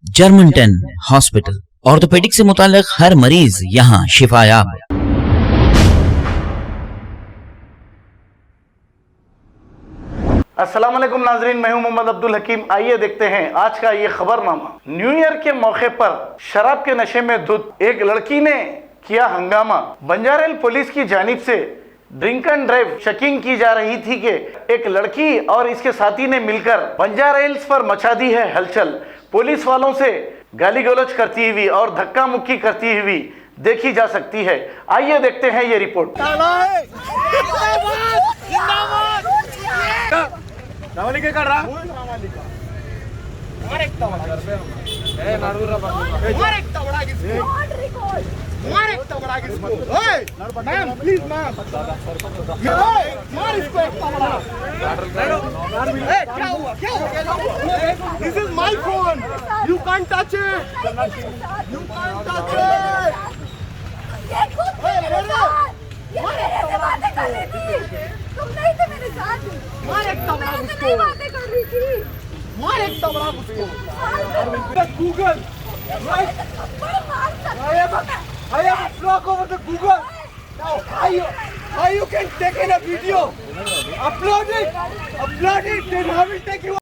German hospital, orthopaedic से मुताल्लिक हर मरीज यहाँ शिफायाब। अस्सलाम वालेकुम नाजरीन, मैं हूं मोहम्मद अब्दुल हकीम। आइए देखते हैं आज का ये खबरनामा। न्यू ईयर के मौके पर शराब के नशे में धुत एक लड़की ने किया हंगामा। बंजारेल पुलिस की जानिब से ड्रिंक एंड ड्राइव चेकिंग की जा रही थी कि एक लड़की और इसके साथी ने मिलकर बंजारेल्स पर मचा दी है हलचल। पुलिस वालों से गाली गलौज करती हुई और धक्का मुक्की करती हुई देखी जा सकती है। आइए देखते हैं ये report. This is my phone. You can't touch it. You can't touch it. ये मेरे से बातें कर रही थी। तुम नहीं थे मेरे साथ। मार एक तबला उसको। नहीं बातें कर रही थी। मार एक तबला उसको। Google. I have a block over the Google. Now how you can take in a video? Upload it. Then I will take you.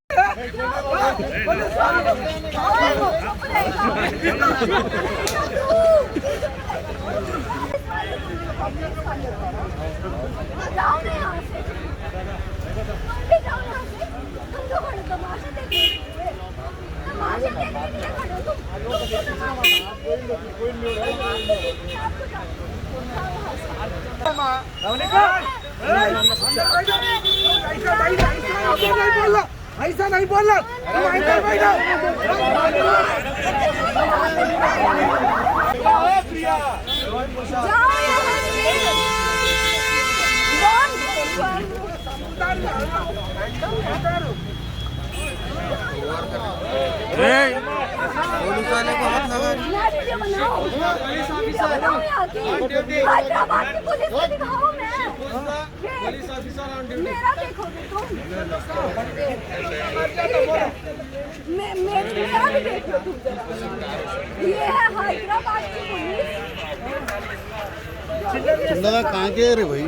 जाओ ना यहाँ से। जाओ यहाँ से। तुम तो बड़े तमाशा देखने के लिए खड़े हो तुम। ऐसा नहीं बोलना। पुलिस वाले को हाथ लगा। मेरा देखोगे तुम? मेरा भी देखो तुम जरा। ये है हैदराबाद की पुलिस। तुम कहाँ के रे भाई?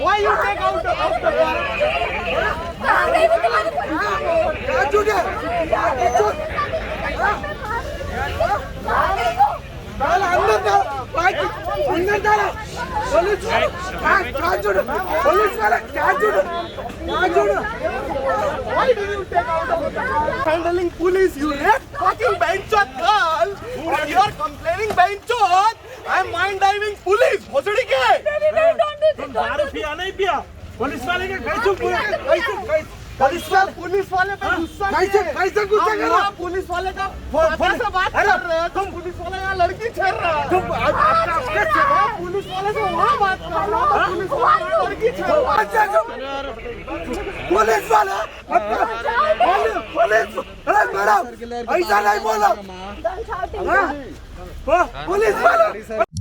Why you take out the Why do you take out of handling police? You left fucking benchot girl and you're complaining benchot. I'm mind diving police. Machadi ke? तुम दारू पिया नहीं पिया? पुलिस वाले के कैसे पुलिस वाले पे गुस्सा कैसे गुस्सा कर रहा? पुलिस वाले का से बात कर रहे हैं। तुम पुलिस वाले यहाँ लड़की छेड़ रहा है। तुम पुलिस वाले से वहाँ बात कर रहा हो। पुलिस वाले लड़की छेड़ रहा है। पुलिस वाला मैडम ऐसा नहीं बोला। पुलिस वाला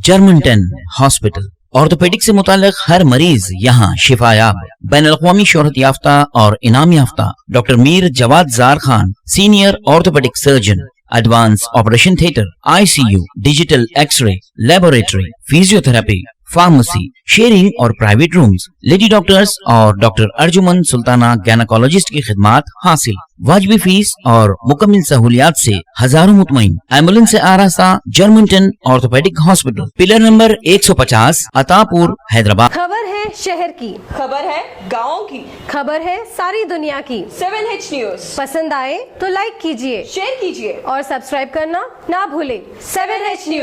जर्मन हॉस्पिटल, ऑर्थोपेडिक से मुताल्लिक हर मरीज यहाँ शिफायाब। बैनुल-अक़वामी शोहरत याफ्ता और इनाम याफ्ता doctor Mir Jawad Zar Khan, senior orthopaedic surgeon, advance operation theatre, ICU, digital X-ray, laboratory, physiotherapy, pharmacy, sharing और प्राइवेट रूम्स, लेडी डॉक्टर्स और डॉक्टर अर्जुमन सुल्ताना गैनाकोलॉजिस्ट की खिदमात हासिल। वाजिबी फीस और मुकम्मल सहूलियात से हजारों मुतमईन। एम्बुलेंस से आरास्ता German orthopaedic hospital, pillar number 150, Attapur, Hyderabad. खबर है शहर की, खबर है गाँव की, खबर है सारी दुनिया की। 7H न्यूज पसंद आए तो लाइक कीजिए, शेयर कीजिए और सब्सक्राइब करना ना भूले। 7H news.